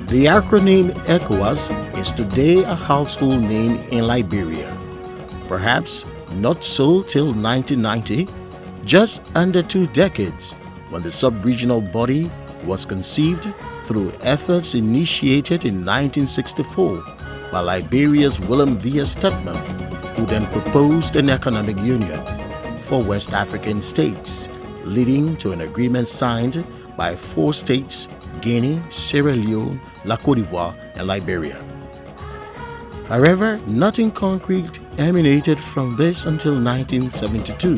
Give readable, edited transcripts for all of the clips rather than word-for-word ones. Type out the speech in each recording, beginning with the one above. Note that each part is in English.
The acronym ECOWAS is today a household name in Liberia. Perhaps not so till 1990, just under 2 decades, when the sub-regional body was conceived through efforts initiated in 1964 by Liberia's Willem V. Stedman, who then proposed an economic union for West African states, leading to an agreement signed by 4 states: Guinea, Sierra Leone, La Côte d'Ivoire, and Liberia. However, nothing concrete emanated from this until 1972,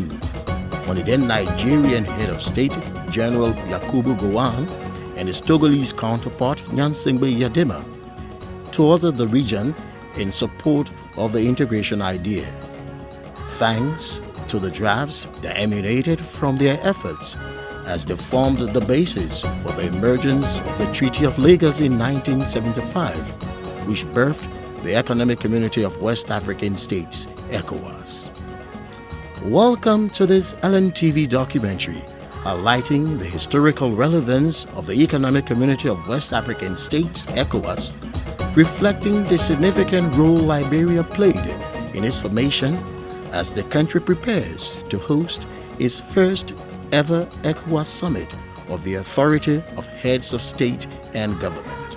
when the then Nigerian head of state, General Yakubu Gowon, and his Togolese counterpart, Nyansingbe Yadema, toured the region in support of the integration idea. Thanks to the drafts that emanated from their efforts, as they formed the basis for the emergence of the Treaty of Lagos in 1975, which birthed the Economic Community of West African States, ECOWAS. Welcome to this LNTV documentary, highlighting the historical relevance of the Economic Community of West African States, ECOWAS, reflecting the significant role Liberia played in its formation as the country prepares to host its first ever ECOWAS Summit of the Authority of Heads of State and Government.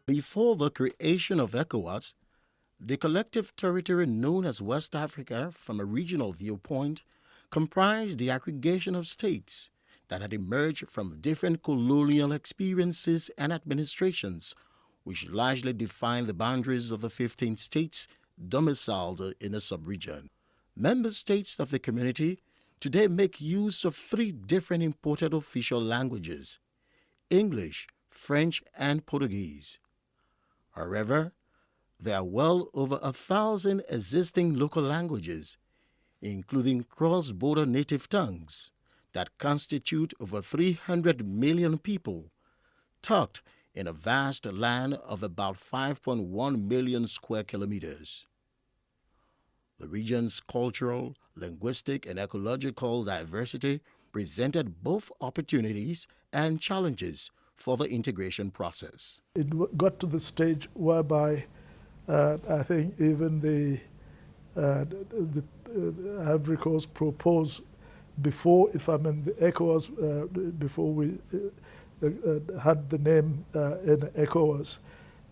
Before the creation of ECOWAS, the collective territory known as West Africa from a regional viewpoint comprised the aggregation of states that had emerged from different colonial experiences and administrations, which largely defined the boundaries of the 15 states domiciled in the sub-region. Member states of the community today make use of 3 different imported official languages: English, French, and Portuguese. However, there are well over 1,000 existing local languages, including cross-border native tongues, that constitute over 300 million people, tucked in a vast land of about 5.1 million square kilometers. The region's cultural, linguistic, and ecological diversity presented both opportunities and challenges for the integration process. It got to the stage whereby I think even the Ivory Coast proposed before, the ECOWAS, before we had the name in ECOWAS,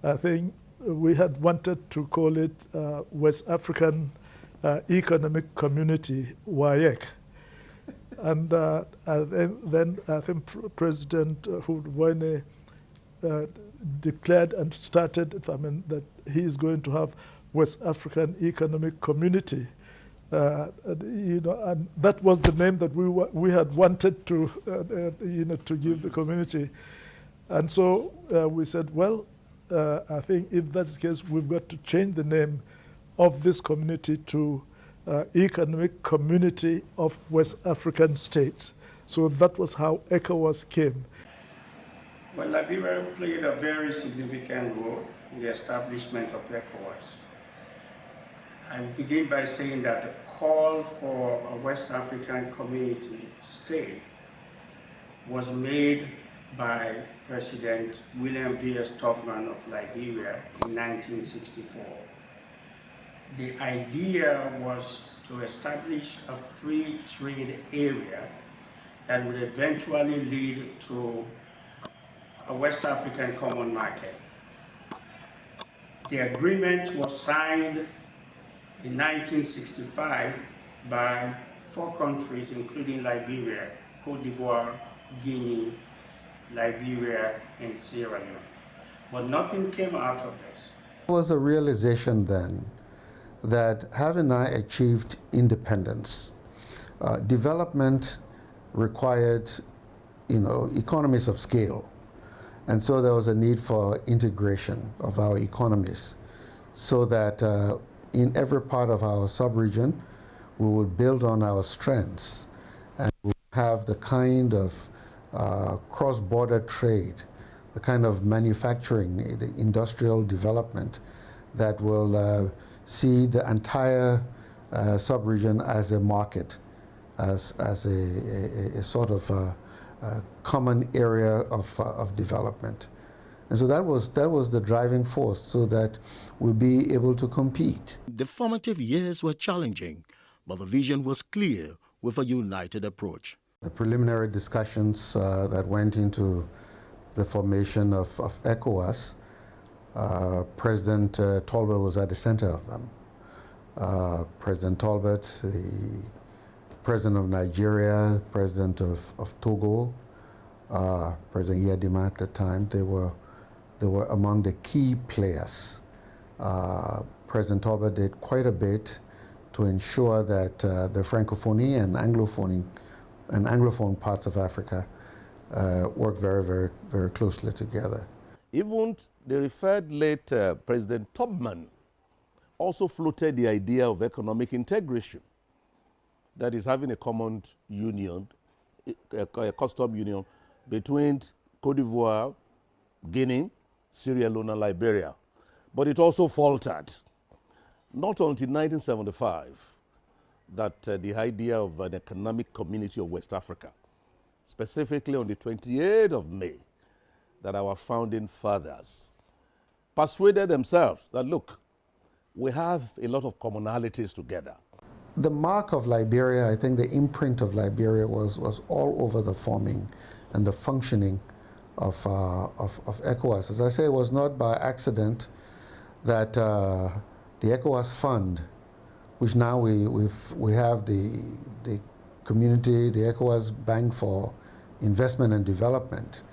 I think we had wanted to call it West African Economic Community, WAEC. And then I think President Houphouët declared and started, that he is going to have West African Economic Community. And that was the name that we had wanted to, to give the community. And so we said, well, I think if that's the case, we've got to change the name of this community to Economic Community of West African States. So that was how ECOWAS came. Well, Liberia played a very significant role in the establishment of ECOWAS. I begin by saying that the call for a West African community state was made by President William V. Stedman of Liberia in 1964. The idea was to establish a free trade area that would eventually lead to a West African common market. The agreement was signed in 1965 by 4 countries, including Liberia, Côte d'Ivoire, Guinea, Liberia, and Sierra Leone. But nothing came out of this. There was a realization then that having I achieved independence, development required, economies of scale. And so there was a need for integration of our economies so that in every part of our sub-region, we would build on our strengths and we have the kind of cross-border trade, the kind of manufacturing, the industrial development that will see the entire sub-region as a market, as a sort of common area of development. And so that was the driving force, so that we'll be able to compete. The formative years were challenging, but the vision was clear with a united approach. The preliminary discussions that went into the formation of ECOWAS, President Talbot was at the center of them. President Talbot, the President of Nigeria, President of Togo, President Yedima at the time, they were among the key players. President Talbot did quite a bit to ensure that the Francophonie and Anglophone parts of Africa work very, very, very closely together. Even the referred late President Tubman also floated the idea of economic integration, that is having a common union, a custom union between Cote d'Ivoire, Guinea, Sierra Leone, and Liberia. But it also faltered. Not until 1975 that the idea of an economic community of West Africa, specifically on the 28th of May, that our founding fathers persuaded themselves that, look, we have a lot of commonalities together. The mark of Liberia, I think the imprint of Liberia was all over the forming and the functioning of ECOWAS. As I say, it was not by accident that the ECOWAS Fund, which now we have the community, the ECOWAS Bank for Investment and Development,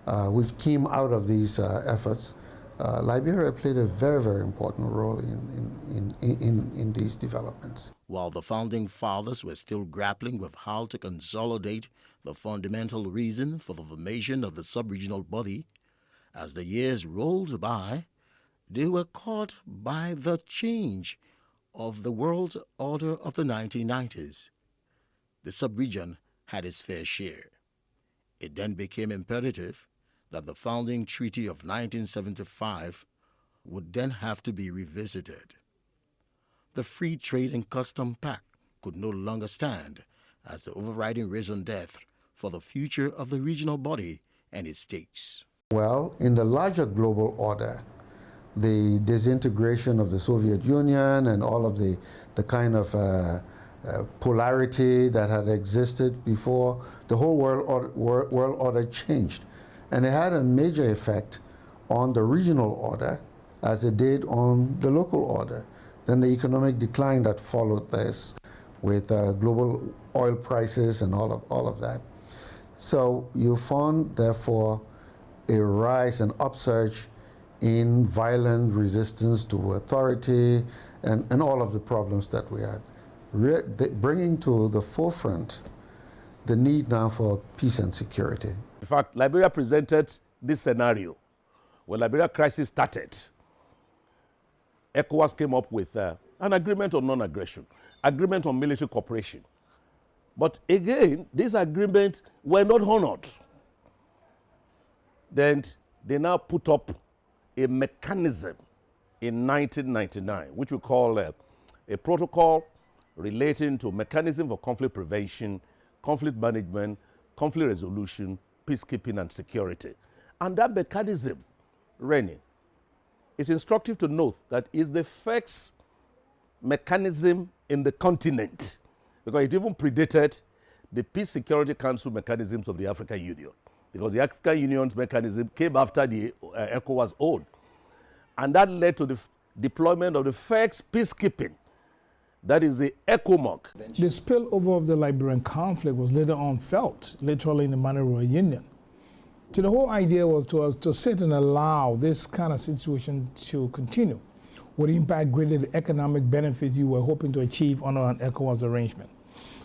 which came out of these efforts. Liberia played a very, very important role in these developments. While the founding fathers were still grappling with how to consolidate the fundamental reason for the formation of the sub-regional body, as the years rolled by, they were caught by the change of the world order of the 1990s. The sub-region had its fair share. It then became imperative that the founding treaty of 1975 would then have to be revisited. The Free Trade and Custom Pact could no longer stand as the overriding raison d'etre for the future of the regional body and its states. Well, in the larger global order, the disintegration of the Soviet Union and all of the kind of polarity that had existed before, the whole world order changed. And it had a major effect on the regional order as it did on the local order. Then the economic decline that followed this with global oil prices and all of that. So you found, therefore, a rise and upsurge in violent resistance to authority and all of the problems that we had, bringing to the forefront the need now for peace and security. In fact, Liberia presented this scenario. When Liberia crisis started, ECOWAS came up with an agreement on non-aggression, agreement on military cooperation. But again, these agreements were not honored. Then they now put up a mechanism in 1999, which we call a protocol relating to mechanism for conflict prevention, conflict management, conflict resolution, peacekeeping, and security. And that mechanism, Rennie, it's instructive to note that it's the first mechanism in the continent, because it even predated the Peace Security Council mechanisms of the African Union, because the African Union's mechanism came after the ECOWAS own. And that led to the deployment of the first peacekeeping, that is the ECOMOG. The spillover of the Liberian conflict was later on felt, literally in the Monrovia Union. So the whole idea was to sit and allow this kind of situation to continue, would impact greatly the economic benefits you were hoping to achieve under an ECOWAS arrangement.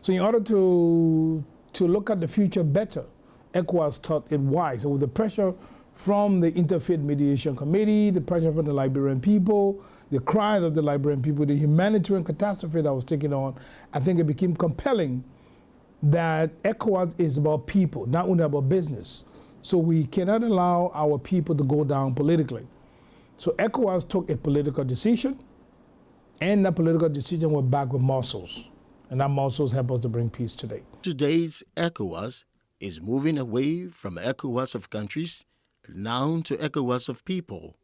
So in order to look at the future better, ECOWAS thought it wise. So with the pressure from the Interfaith Mediation Committee, the pressure from the Liberian people, the cries of the Liberian people, the humanitarian catastrophe that was taken on, I think it became compelling that ECOWAS is about people, not only about business. So we cannot allow our people to go down politically. So ECOWAS took a political decision, and that political decision was backed with muscles. And that muscles help us to bring peace today. Today's ECOWAS is moving away from ECOWAS of countries now to ECOWAS of people,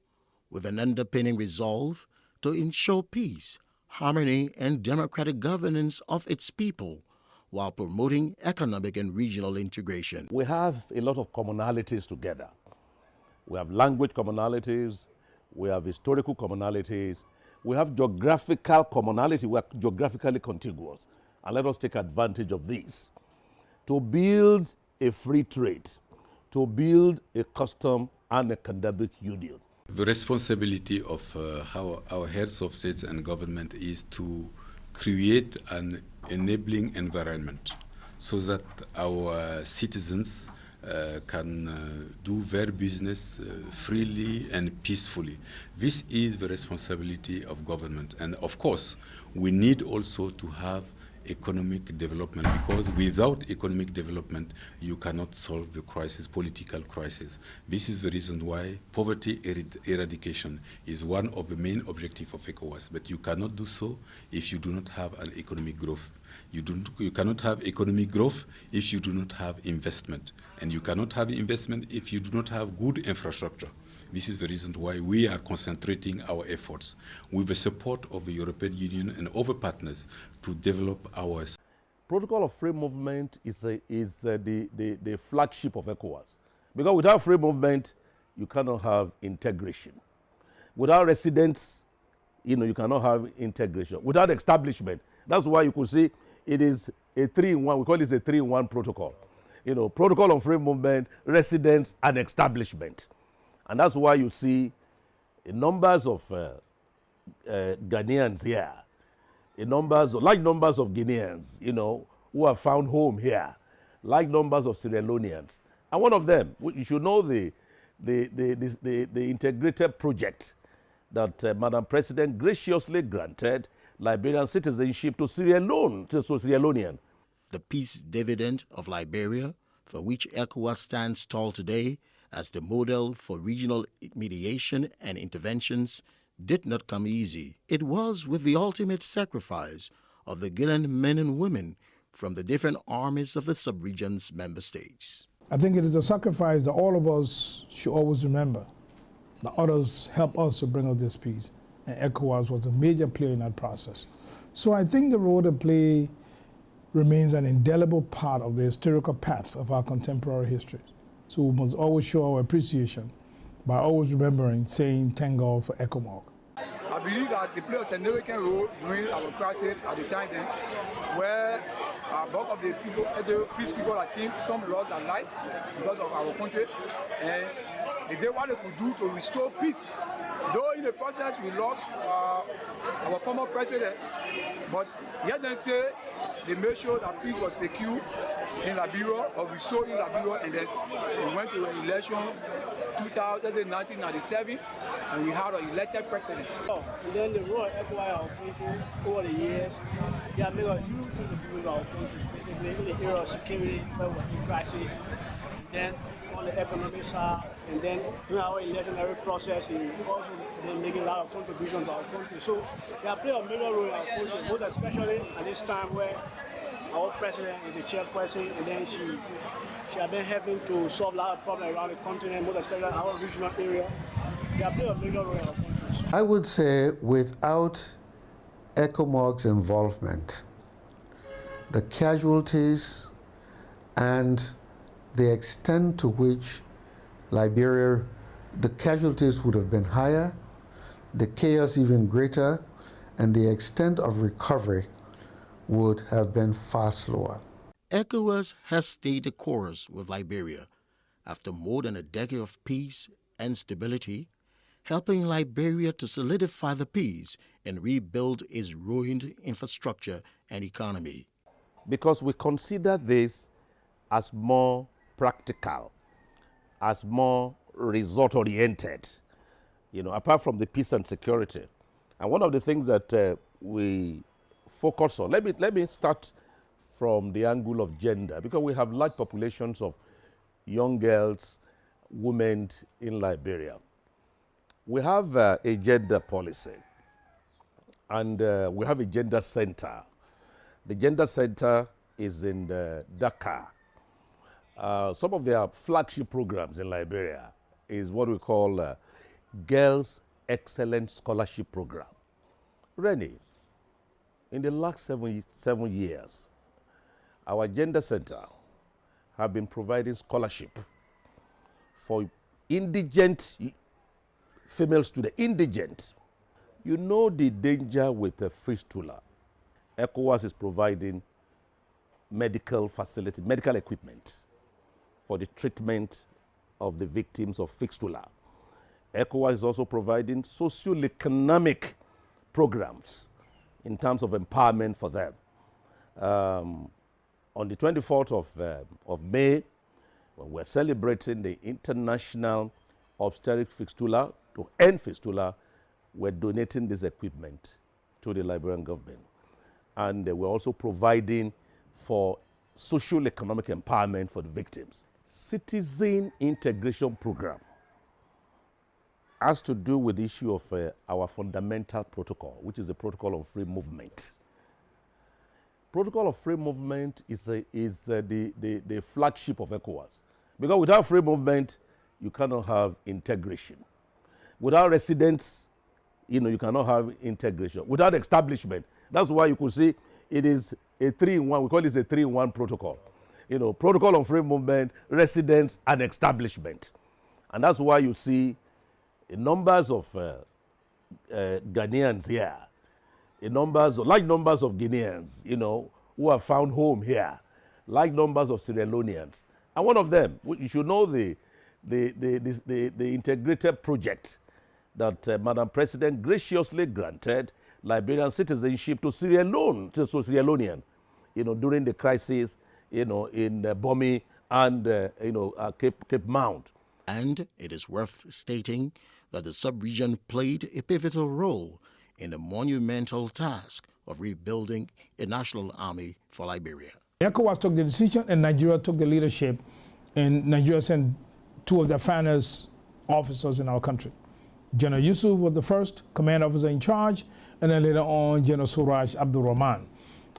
with an underpinning resolve to ensure peace, harmony, and democratic governance of its people, while promoting economic and regional integration. We have a lot of commonalities together. We have language commonalities, we have historical commonalities, we have geographical commonality, we are geographically contiguous. And let us take advantage of this to build a free trade, to build a custom and economic union. The responsibility of our heads of states and government is to create an enabling environment so that our citizens can do their business freely and peacefully. This is the responsibility of government. And of course, we need also to have economic development, because without economic development, you cannot solve the crisis, political crisis. This is the reason why poverty eradication is one of the main objectives of ECOWAS, but you cannot do so if you do not have an economic growth. You cannot have economic growth if you do not have investment, and you cannot have investment if you do not have good infrastructure. This is the reason why we are concentrating our efforts with the support of the European Union and other partners to develop our Protocol of Free Movement is the flagship of ECOWAS. Because without free movement, you cannot have integration. Without residents, you cannot have integration. Without establishment, that's why you could see it is a 3-in-1. We call it a 3-in-1 protocol. Protocol of free movement, residents, and establishment. And that's why you see numbers of Ghanaians here, large numbers of Guineans, who have found home here, large numbers of Sierra Leoneans. And one of them, you should know the integrated project that Madam President graciously granted Liberian citizenship to Sierra Leonean. The peace dividend of Liberia, for which ECOWAS stands tall today as the model for regional mediation and interventions, did not come easy. It was with the ultimate sacrifice of the Guinean men and women from the different armies of the sub-region's member states. I think it is a sacrifice that all of us should always remember. The others helped us to bring out this peace, and ECOWAS was a major player in that process. So I think the role they play remains an indelible part of the historical path of our contemporary history. So we must always show our appreciation by always remembering saying thank God for ECOMOG. I believe that they play a significant role during our crisis at the time then, where bulk of the people, the peacekeepers that came, some lost their life because of our country, and they did what they could do to restore peace. Though in the process we lost our former president, but yet then say they made sure that peace was secure in Liberia, or restored in Liberia, and then we went to an election 1997, and we had an elected president. And then the role of ECOWAS our country over the years, they have made a huge contribution to our country, basically in the area of security, where we're in crisis, then on the economic side, and then during our electionary process, and also been making a lot of contributions to our country. So they have played a major role in our country, most especially at this time where our president is the chairperson, and then she has been helping to solve a lot of problems around the continent, most especially our regional area. They have played a major role in our country. I would say without ECOMOG's involvement, the casualties and the extent to which Liberia, the casualties would have been higher, the chaos even greater, and the extent of recovery would have been far slower. ECOWAS has stayed the course with Liberia after more than a decade of peace and stability, helping Liberia to solidify the peace and rebuild its ruined infrastructure and economy. Because we consider this as more practical, as more result-oriented, apart from the peace and security. And one of the things that we focus on, let me start from the angle of gender, because we have large populations of young girls, women in Liberia. We have a gender policy, and we have a gender center. The gender center is in Dakar. Some of their flagship programs in Liberia is what we call Girls Excellent Scholarship Program. Rennie, in the last seven years, our Gender Center have been providing scholarship for indigent female students. Indigent. You know the danger with the fistula. ECOWAS is providing medical facility, medical equipment for the treatment of the victims of fistula. ECOWAS is also providing socio-economic programs in terms of empowerment for them. On the 24th of May, when we're celebrating the International Obstetric Fistula, to end fistula, we're donating this equipment to the Liberian government. And we're also providing for social economic empowerment for the victims. Citizen integration program has to do with the issue of our fundamental protocol, which is the protocol of free movement. Protocol of free movement is the flagship of ECOWAS. Because without free movement, you cannot have integration. Without residents, you cannot have integration. Without establishment, that's why you could see it is a 3-in-1. We call it a 3-in-1 protocol. Protocol on free movement, residents, and establishment. And that's why you see numbers of Ghanaians here, large numbers of Guineans, who have found home here, large numbers of Sierra Leoneans. And one of them, you should know the integrated project that Madam President graciously granted Liberian citizenship to Sierra Leonean, during the crisis, in Bomi and, Cape Mount. And it is worth stating that the sub-region played a pivotal role in the monumental task of rebuilding a national army for Liberia. ECOWAS took the decision and Nigeria took the leadership, and Nigeria sent 2 of their finest officers in our country. General Yusuf was the first command officer in charge, and then later on General Suraj Abdul Rahman.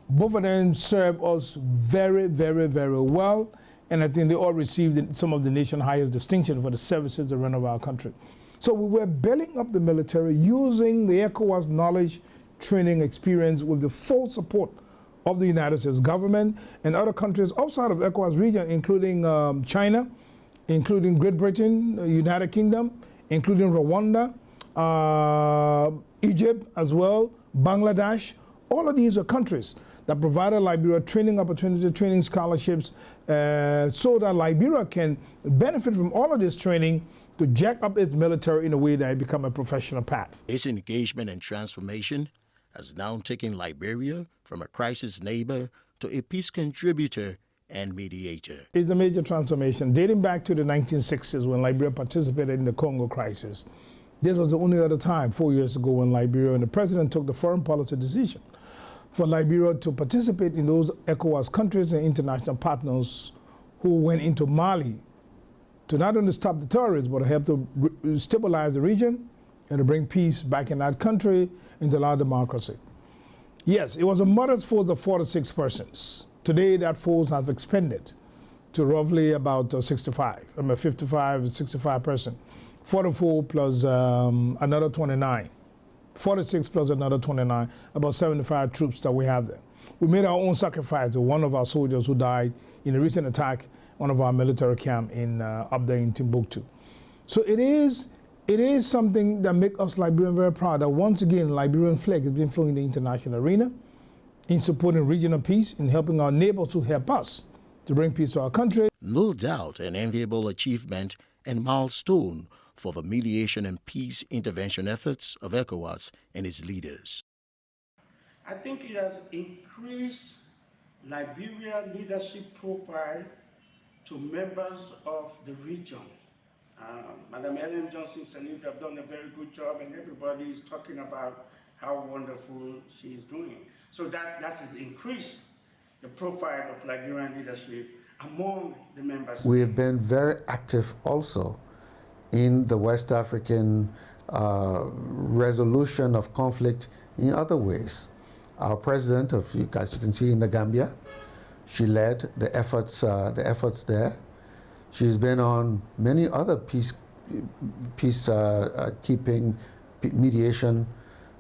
Both of them served us very, very, very well, and I think they all received some of the nation's highest distinction for the services they run of our country. So we were building up the military using the ECOWAS knowledge, training, experience with the full support of the United States government and other countries outside of the ECOWAS region, including China, including Great Britain, United Kingdom, including Rwanda, Egypt as well, Bangladesh. All of these are countries that provided Liberia training opportunities, training scholarships, so that Liberia can benefit from all of this training to jack up its military in a way that it become a professional path. Its engagement and transformation has now taken Liberia from a crisis neighbor to a peace contributor and mediator. It's a major transformation dating back to the 1960s when Liberia participated in the Congo crisis. This was the only other time, 4 years ago, when Liberia and the president took the foreign policy decision for Liberia to participate in those ECOWAS countries and international partners who went into Mali to not only stop the terrorists, but to help to stabilize the region and to bring peace back in that country and to allow democracy. Yes, it was a modest force of 46 persons. Today, that force has expanded to roughly about 65. 65 persons. 44 plus another 29. 46 plus another 29, about 75 troops that we have there. We made our own sacrifice to one of our soldiers who died in a recent attack, one of our military camp up there in Timbuktu. So it is something that makes us Liberians very proud that once again, Liberian flag has been flown in the international arena in supporting regional peace, in helping our neighbors to help us to bring peace to our country. No doubt an enviable achievement and milestone for the mediation and peace intervention efforts of ECOWAS and its leaders. I think it has increased Liberia leadership profile to members of the region. Madam Ellen Johnson Sirleaf have done a very good job, and everybody is talking about how wonderful she is doing. So that has increased the profile of Liberian leadership among the members. We have been very active also in the West African resolution of conflict in other ways. Our president, as you can see in the Gambia, she led the efforts there. She's been on many other peacekeeping mediation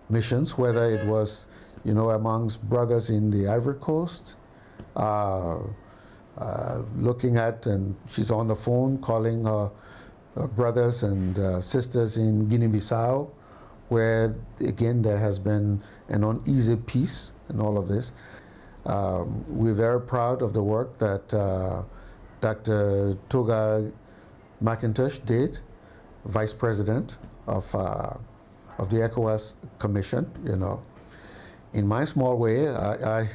missions, whether it was, amongst brothers in the Ivory Coast, looking at, and she's on the phone calling her brothers and sisters in Guinea-Bissau, where again there has been an uneasy peace in all of this. We're very proud of the work that Dr. Toga McIntosh did, Vice President of the ECOWAS Commission. In my small way, I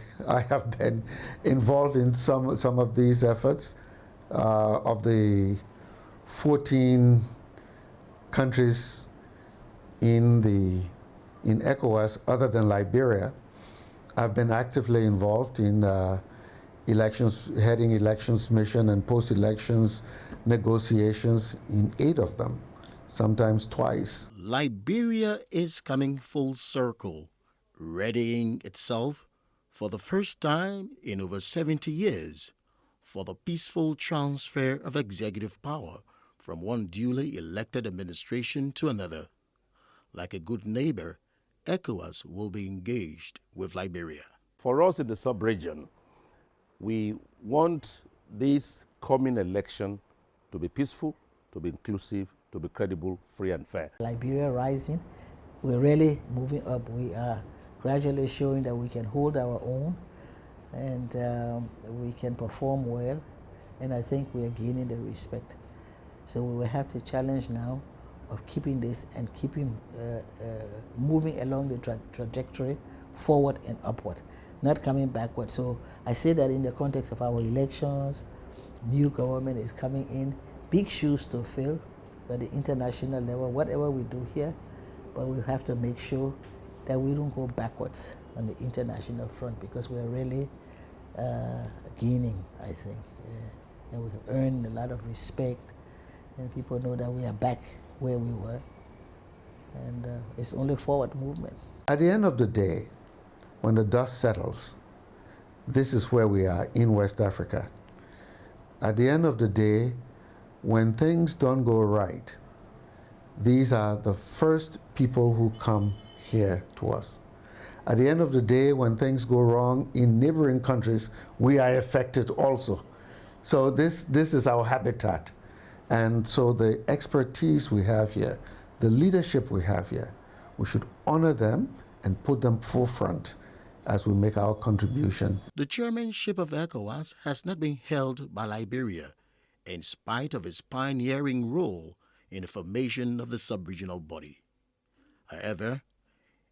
have been involved in some of these efforts. Of the 14 countries in ECOWAS, other than Liberia, I've been actively involved in elections, heading elections mission and post-elections negotiations in 8 of them, sometimes twice. Liberia is coming full circle, readying itself for the first time in over 70 years for the peaceful transfer of executive power from one duly elected administration to another. Like a good neighbor, ECOWAS will be engaged with Liberia. For us in the sub-region, we want this coming election to be peaceful, to be inclusive, to be credible, free and fair. Liberia rising, we're really moving up. We are gradually showing that we can hold our own and we can perform well, and I think we are gaining the respect. So we will have to challenge now of keeping this and keeping moving along the trajectory forward and upward, not coming backward. So I say that in the context of our elections, new government is coming in, big shoes to fill at the international level, whatever we do here, but we have to make sure that we don't go backwards on the international front, because we're really gaining, I think. And we have earned a lot of respect, and people know that we are back where we were, and it's only forward movement. At the end of the day, when the dust settles, this is where we are in West Africa. At the end of the day, when things don't go right, these are the first people who come here to us. At the end of the day, when things go wrong in neighboring countries, we are affected also. So this is our habitat. And so the expertise we have here, the leadership we have here, we should honor them and put them forefront as we make our contribution. The chairmanship of ECOWAS has not been held by Liberia, in spite of its pioneering role in the formation of the sub-regional body. However,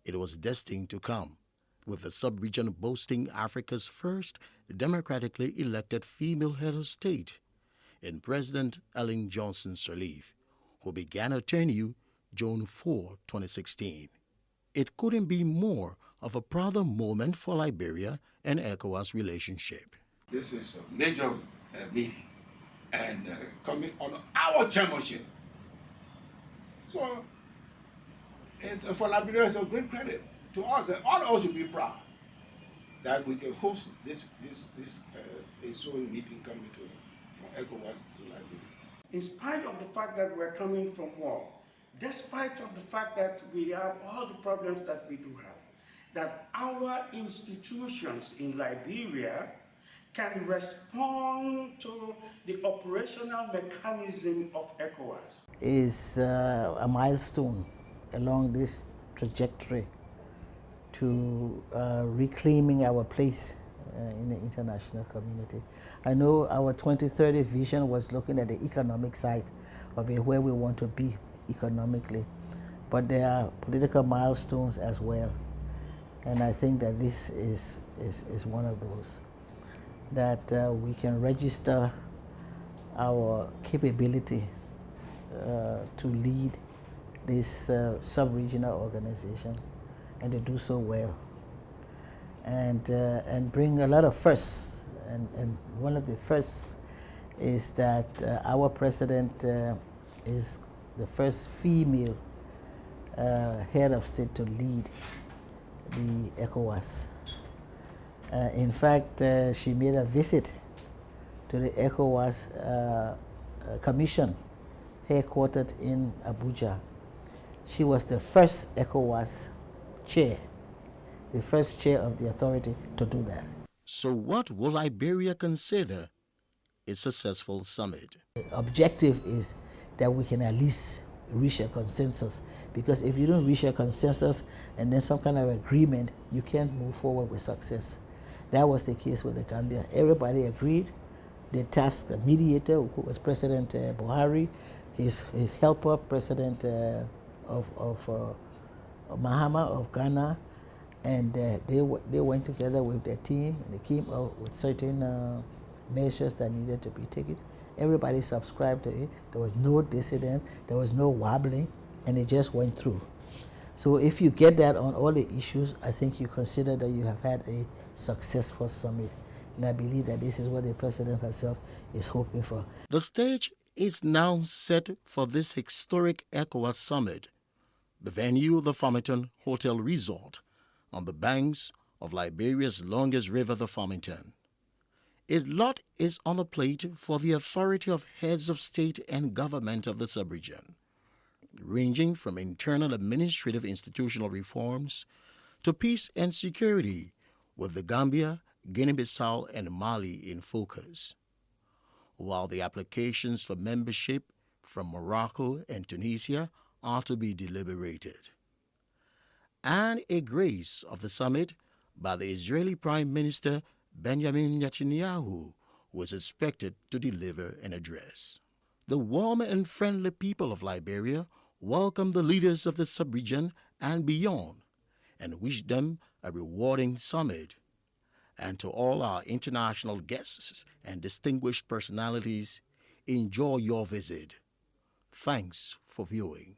it was destined to come, with the sub-region boasting Africa's first democratically elected female head of state, in President Ellen Johnson Sirleaf, who began her tenure June 4, 2016. It couldn't be more of a prouder moment for Liberia and ECOWAS relationship. This is a major meeting and coming on our chairmanship. So for Liberia, it's a great credit to us, and all of us should be proud that we can host this meeting coming from ECOWAS to Liberia. In spite of the fact that we're coming from war, despite of the fact that we have all the problems that we do have, that our institutions in Liberia can respond to the operational mechanism of ECOWAS. Is a milestone along this trajectory to reclaiming our place in the international community. I know our 2030 vision was looking at the economic side of it, where we want to be economically, but there are political milestones as well, and I think that this is one of those, that we can register our capability to lead this sub-regional organization, and to do so well, and bring a lot of firsts. And one of the firsts is that our president is the first female head of state to lead the ECOWAS. In fact, she made a visit to the ECOWAS commission headquartered in Abuja. She was the first ECOWAS chair, the first chair of the authority to do that. So what will Liberia consider a successful summit? The objective is that we can at least reach a consensus, because if you don't reach a consensus and then some kind of agreement, you can't move forward with success. That was the case with the Gambia. Everybody agreed. They tasked a mediator, who was President Buhari, his helper, President Mahama of Ghana, and they went together with their team, and they came out with certain measures that needed to be taken. Everybody subscribed to it. There was no dissidence, there was no wobbling, and it just went through. So if you get that on all the issues, I think you consider that you have had a successful summit. And I believe that this is what the President herself is hoping for. The stage is now set for this historic ECOWAS summit. The venue, the Farmington Hotel Resort, on the banks of Liberia's longest river, the Farmington. A lot is on the plate for the authority of heads of state and government of the sub-region, ranging from internal administrative institutional reforms to peace and security, with the Gambia, Guinea-Bissau, and Mali in focus, while the applications for membership from Morocco and Tunisia are to be deliberated. And a grace of the summit by the Israeli Prime Minister Benjamin Netanyahu was expected to deliver an address. The warm and friendly people of Liberia welcome the leaders of the sub-region and beyond, and wish them a rewarding summit. And to all our international guests and distinguished personalities, enjoy your visit. Thanks for viewing.